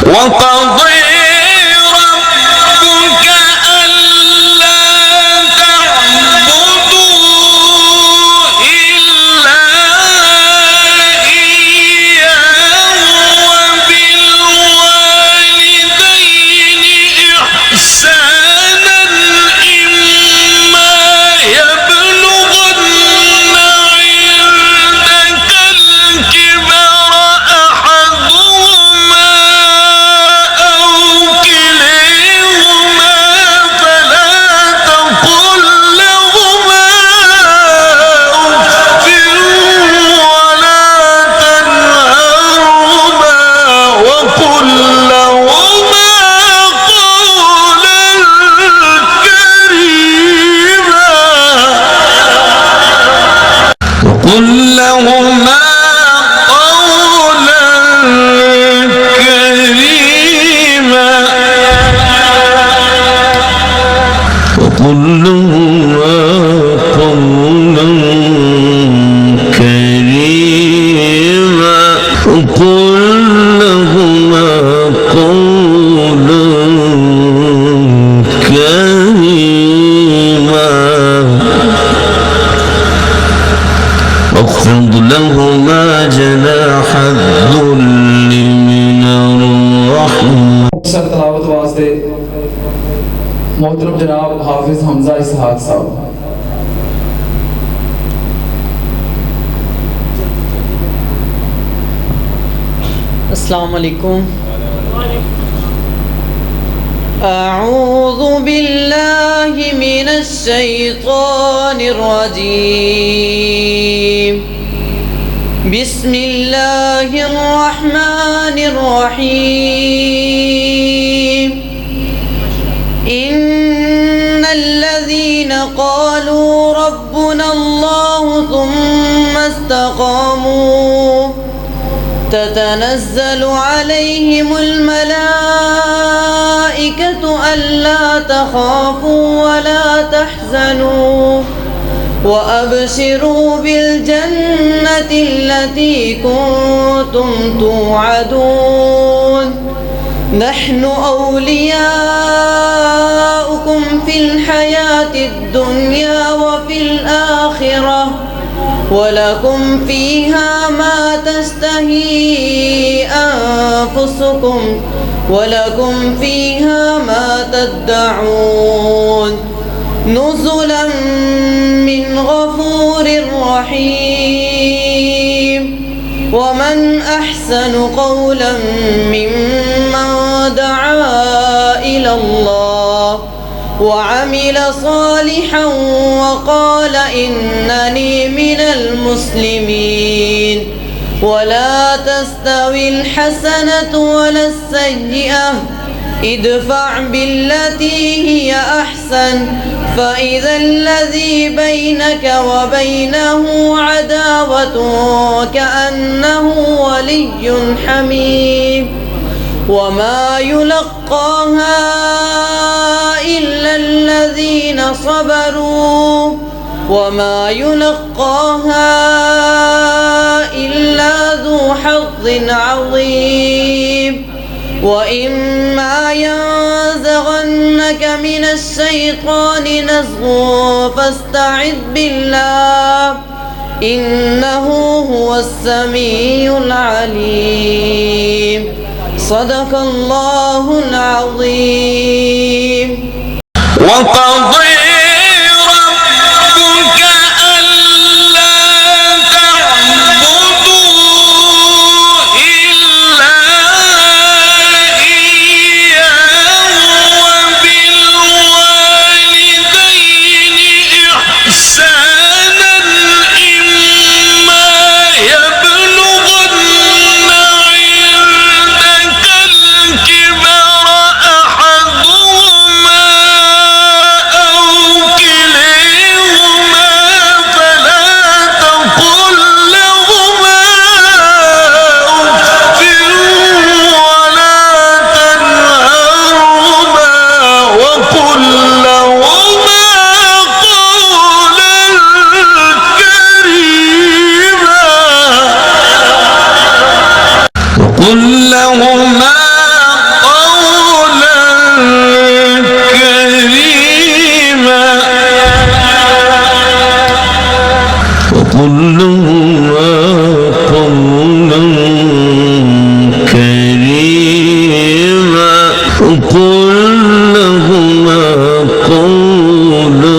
وقضى ربك ألا تعبدوا إلا إياه وبالوالدين إحسانا إما يبلغن عندك الكبر أحدهما أو كليهما فلا تقل لهما أف ولا تنهرهما وقل لهما قولا كريما وقل لهما قولا كريما وقل لهما قولا كريما وقل لهما قولا كريما واخفض لهما جناح الذل من الرحمة. अक्सर तलावत वास्ते मोहतरम जनाब हाफिज हमजा इसहाक साहब। अस्सलाम वालेकुम। अऊज़ु बिल्लाहि मिनश शैतानिर रजीम। बिस्मिल्लाहिर रहमानिर रहीम। इन्नल्लज़ीना क़ालू रब्बुनल्लाहु थुम्मा इस्तक़ामू تتنزل عليهم الملائكة ألا تخافوا ولا تحزنوا وأبشروا بالجنة التي كنتم توعدون نحن أولياؤكم في الحياة الدنيا وفي الآخرة ولكم فيها ما تشتهي أنفسكم ولكم فيها ما تدعون نزلا من غفور رحيم. ومن أحسن قولا ممن دعا إلى الله وعمل صالحا وقال إنني من المسلمين. ولا تستوي الحسنة ولا السيئة ادفع بالتي هي أحسن فإذا الذي بينك وبينه عداوة كأنه ولي حميم. وما يلقاها إلا الذين صبروا وما يلقاها إلا ذو حظ عظيم. وإما ينزغنك من الشيطان نزغ فاستعذ بالله إنه هو السميع العليم. صدق الله العظيم. وقضى ربك ألا تعبدوا إلا إياه وبالوالدين إحسانا إما يبلغن عندك الكبر أحدهما أو وقل لهما قولا كريما وقل لهما قولا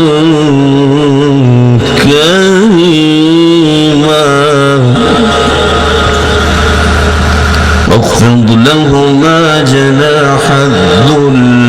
كريما واخفض لهما جناح الذل